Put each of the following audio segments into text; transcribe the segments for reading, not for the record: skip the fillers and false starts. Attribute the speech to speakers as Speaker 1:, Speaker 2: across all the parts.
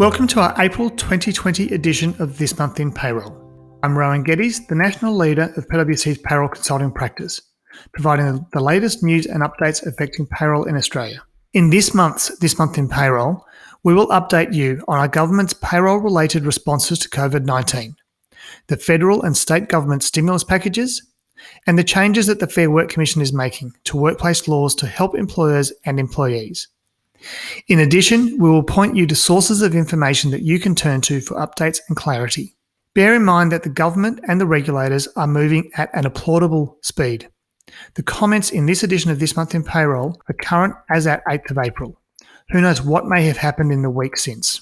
Speaker 1: Welcome to our April 2020 edition of This Month in Payroll. I'm Rohan Geddes, the National Leader of PwC's Payroll Consulting Practice, providing the latest news and updates affecting payroll in Australia. In this month in Payroll, we will update you on our government's payroll-related responses to COVID-19, the federal and state government stimulus packages, and the changes that the Fair Work Commission is making to workplace laws to help employers and employees. In addition, we will point you to sources of information that you can turn to for updates and clarity. Bear in mind that the government and the regulators are moving at an applaudable speed. The comments in this edition of This Month in Payroll are current as at 8th of April. Who knows what may have happened in the week since?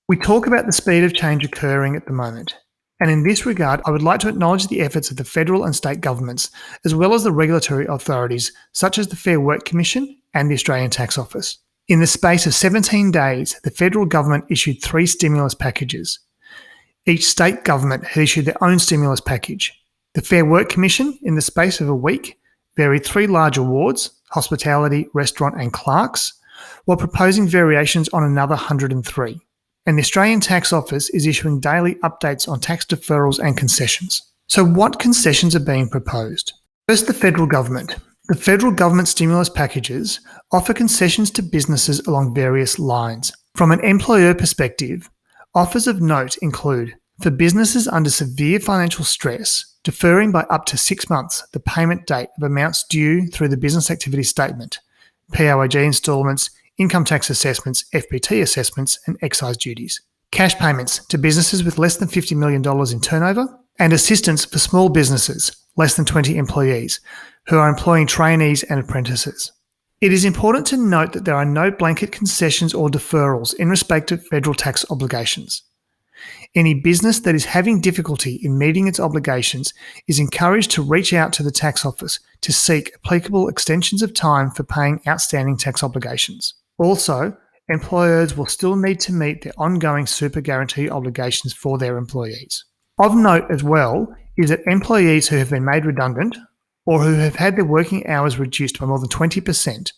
Speaker 1: We talk about the speed of change occurring at the moment. And in this regard, I would like to acknowledge the efforts of the federal and state governments, as well as the regulatory authorities such as the Fair Work Commission and the Australian Tax Office. In the space of 17 days, the federal government issued 3 stimulus packages. Each state government had issued their own stimulus package. The Fair Work Commission, in the space of a week, varied 3 large awards, hospitality, restaurant and clerks, while proposing variations on another 103. And the Australian Tax Office is issuing daily updates on tax deferrals and concessions. So what concessions are being proposed? First, the federal government. The federal government stimulus packages offer concessions to businesses along various lines. From an employer perspective, offers of note include, for businesses under severe financial stress, deferring by up to 6 months the payment date of amounts due through the business activity statement, PAYG instalments, income tax assessments, FBT assessments, and excise duties. Cash payments to businesses with less than $50 million in turnover, and assistance for small businesses, less than 20 employees, who are employing trainees and apprentices. It is important to note that there are no blanket concessions or deferrals in respect of federal tax obligations. Any business that is having difficulty in meeting its obligations is encouraged to reach out to the tax office to seek applicable extensions of time for paying outstanding tax obligations. Also, employers will still need to meet their ongoing super guarantee obligations for their employees. Of note as well is that employees who have been made redundant or who have had their working hours reduced by more than 20%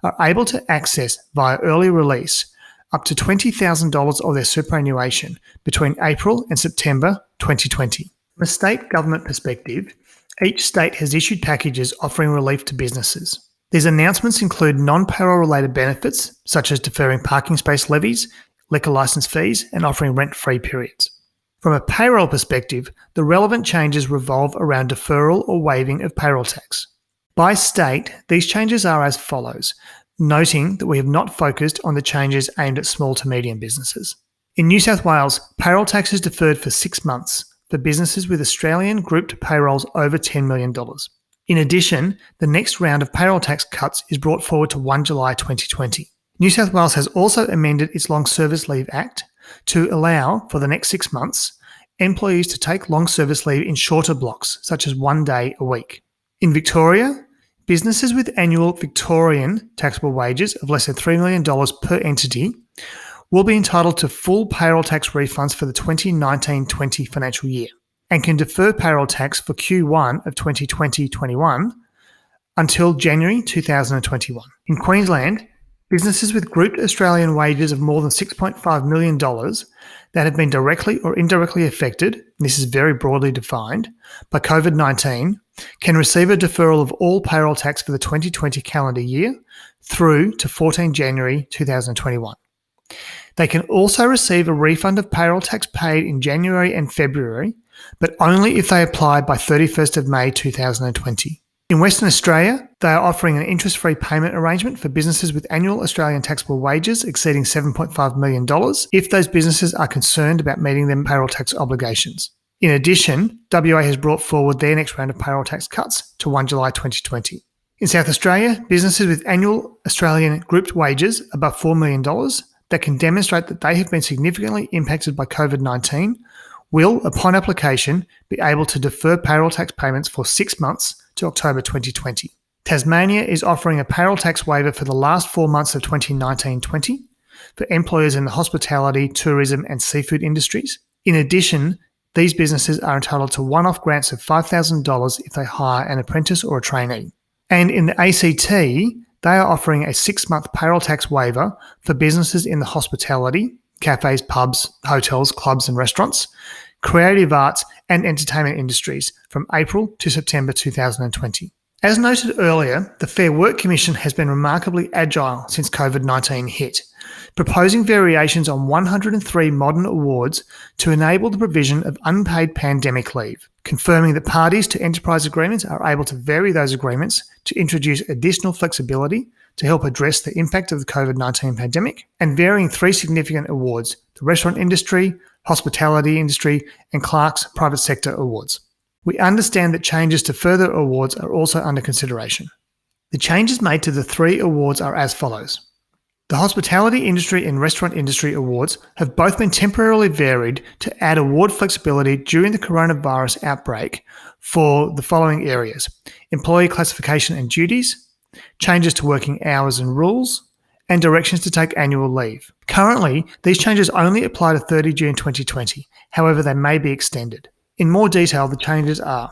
Speaker 1: are able to access via early release up to $20,000 of their superannuation between April and September 2020. From a state government perspective, each state has issued packages offering relief to businesses. These announcements include non-payroll related benefits such as deferring parking space levies, liquor licence fees, and offering rent-free periods. From a payroll perspective, the relevant changes revolve around deferral or waiving of payroll tax. By state, these changes are as follows, noting that we have not focused on the changes aimed at small to medium businesses. In New South Wales, payroll tax is deferred for 6 months for businesses with Australian grouped payrolls over $10 million. In addition, the next round of payroll tax cuts is brought forward to 1 July 2020. New South Wales has also amended its Long Service Leave Act to allow, for the next 6 months, employees to take long service leave in shorter blocks, such as 1 day a week. In Victoria, businesses with annual Victorian taxable wages of less than $3 million per entity will be entitled to full payroll tax refunds for the 2019-20 financial year and can defer payroll tax for Q1 of 2020-21 until January 2021. In Queensland, businesses with grouped Australian wages of more than $6.5 million that have been directly or indirectly affected, and this is very broadly defined, by COVID-19 can receive a deferral of all payroll tax for the 2020 calendar year through to 14 January 2021. They can also receive a refund of payroll tax paid in January and February, but only if they apply by 31st of May 2020. In Western Australia, they are offering an interest-free payment arrangement for businesses with annual Australian taxable wages exceeding $7.5 million if those businesses are concerned about meeting their payroll tax obligations. In addition, WA has brought forward their next round of payroll tax cuts to 1 July 2020. In South Australia, businesses with annual Australian grouped wages above $4 million that can demonstrate that they have been significantly impacted by COVID-19 will, upon application, be able to defer payroll tax payments for 6 months to October 2020. Tasmania is offering a payroll tax waiver for the last 4 months of 2019-20 for employers in the hospitality, tourism and seafood industries. In addition, these businesses are entitled to one-off grants of $5,000 if they hire an apprentice or a trainee. And in the ACT, they are offering a 6-month payroll tax waiver for businesses in the hospitality, cafes, pubs, hotels, clubs and restaurants, creative arts and entertainment industries from April to September 2020. As noted earlier, the Fair Work Commission has been remarkably agile since COVID-19 hit, proposing variations on 103 modern awards to enable the provision of unpaid pandemic leave, confirming that parties to enterprise agreements are able to vary those agreements to introduce additional flexibility to help address the impact of the COVID-19 pandemic, and varying 3 significant awards: the restaurant industry, hospitality industry, and Clark's private sector awards. We understand that changes to further awards are also under consideration. The changes made to the 3 awards are as follows. The Hospitality Industry and Restaurant Industry Awards have both been temporarily varied to add award flexibility during the coronavirus outbreak for the following areas: employee classification and duties, changes to working hours and rules, and directions to take annual leave. Currently, these changes only apply to 30 June 2020. However, they may be extended. In more detail, the changes are: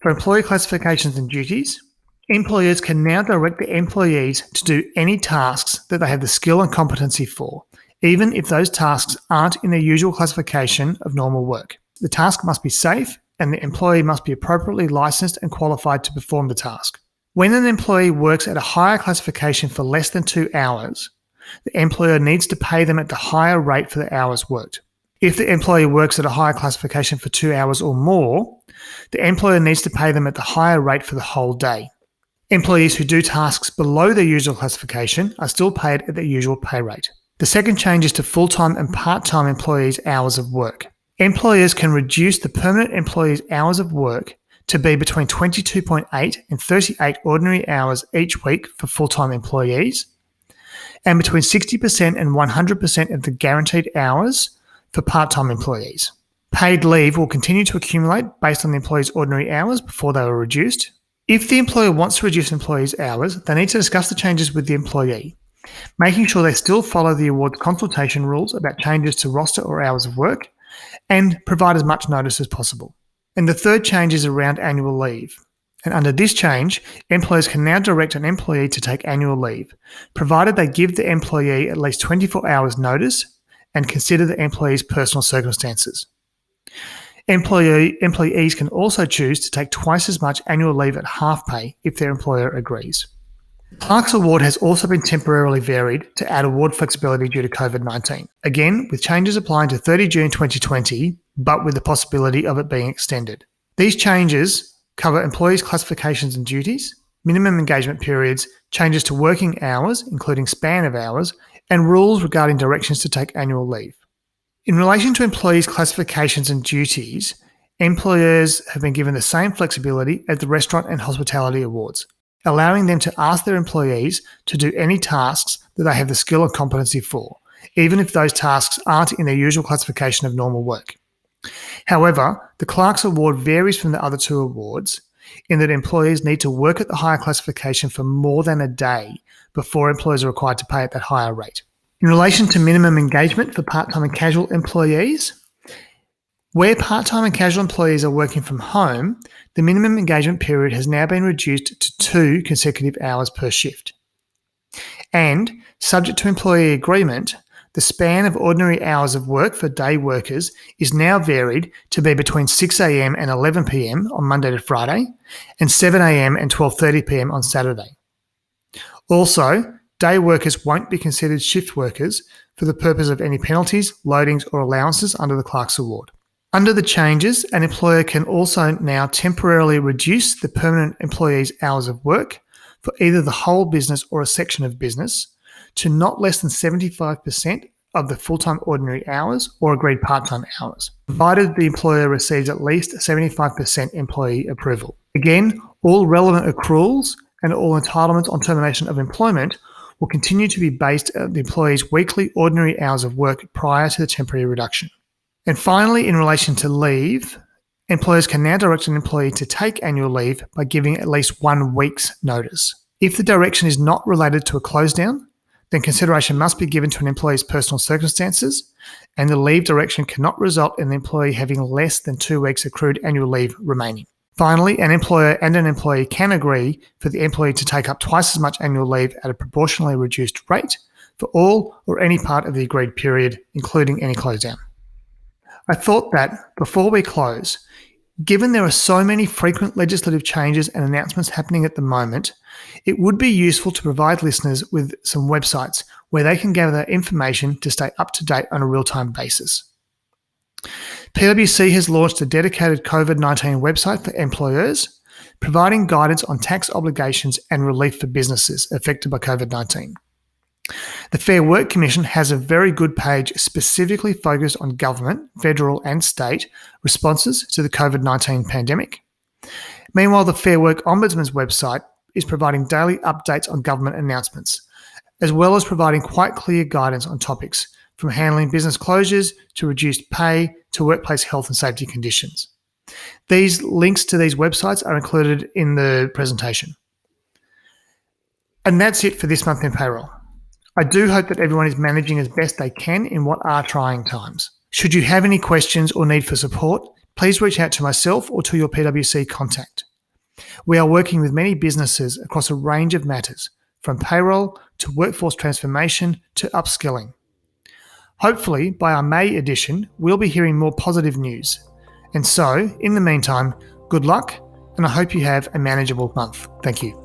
Speaker 1: for employee classifications and duties, employers can now direct their employees to do any tasks that they have the skill and competency for, even if those tasks aren't in their usual classification of normal work. The task must be safe, and the employee must be appropriately licensed and qualified to perform the task. When an employee works at a higher classification for less than 2 hours, the employer needs to pay them at the higher rate for the hours worked. If the employee works at a higher classification for 2 hours or more, the employer needs to pay them at the higher rate for the whole day. Employees who do tasks below their usual classification are still paid at their usual pay rate. The second change is to full-time and part-time employees' hours of work. Employers can reduce the permanent employees' hours of work to be between 22.8 and 38 ordinary hours each week for full-time employees, and between 60% and 100% of the guaranteed hours for part-time employees. Paid leave will continue to accumulate based on the employee's ordinary hours before they were reduced. If the employer wants to reduce employees' hours, they need to discuss the changes with the employee, making sure they still follow the award consultation rules about changes to roster or hours of work, and provide as much notice as possible. And the third change is around annual leave. And under this change, employers can now direct an employee to take annual leave, provided they give the employee at least 24 hours notice and consider the employee's personal circumstances. Employees can also choose to take twice as much annual leave at half pay if their employer agrees. Clark's Award has also been temporarily varied to add award flexibility due to COVID-19, again with changes applying to 30 June 2020, but with the possibility of it being extended. These changes cover employees' classifications and duties, minimum engagement periods, changes to working hours, including span of hours, and rules regarding directions to take annual leave. In relation to employees' classifications and duties, employers have been given the same flexibility as the Restaurant and Hospitality Awards, allowing them to ask their employees to do any tasks that they have the skill and competency for, even if those tasks aren't in their usual classification of normal work. However, the Clark's Award varies from the other 2 awards in that employees need to work at the higher classification for more than a day before employers are required to pay at that higher rate. In relation to minimum engagement for part-time and casual employees, where part-time and casual employees are working from home, the minimum engagement period has now been reduced to 2 consecutive hours per shift. And, subject to employee agreement, the span of ordinary hours of work for day workers is now varied to be between 6 a.m. and 11 p.m. on Monday to Friday and 7 a.m. and 12:30 p.m. on Saturday. Also, day workers won't be considered shift workers for the purpose of any penalties, loadings, or allowances under the Clark's Award. Under the changes, an employer can also now temporarily reduce the permanent employee's hours of work for either the whole business or a section of business to not less than 75% of the full-time ordinary hours or agreed part-time hours, provided the employer receives at least 75% employee approval. Again, all relevant accruals and all entitlements on termination of employment will continue to be based on the employee's weekly ordinary hours of work prior to the temporary reduction. And finally, in relation to leave, employers can now direct an employee to take annual leave by giving at least 1 week's notice. If the direction is not related to a close down, then consideration must be given to an employee's personal circumstances, and the leave direction cannot result in the employee having less than 2 weeks accrued annual leave remaining. Finally, an employer and an employee can agree for the employee to take up twice as much annual leave at a proportionally reduced rate for all or any part of the agreed period, including any closedown. I thought that before we close, given there are so many frequent legislative changes and announcements happening at the moment, it would be useful to provide listeners with some websites where they can gather information to stay up to date on a real-time basis. PwC has launched a dedicated COVID-19 website for employers, providing guidance on tax obligations and relief for businesses affected by COVID-19. The Fair Work Commission has a very good page specifically focused on government, federal and state responses to the COVID-19 pandemic. Meanwhile, the Fair Work Ombudsman's website is providing daily updates on government announcements, as well as providing quite clear guidance on topics from handling business closures to reduced pay to workplace health and safety conditions. These links to these websites are included in the presentation. And that's it for this month in payroll. I do hope that everyone is managing as best they can in what are trying times. Should you have any questions or need for support, please reach out to myself or to your PwC contact. We are working with many businesses across a range of matters, from payroll to workforce transformation to upskilling. Hopefully, by our May edition, we'll be hearing more positive news. And so, in the meantime, good luck, and I hope you have a manageable month. Thank you.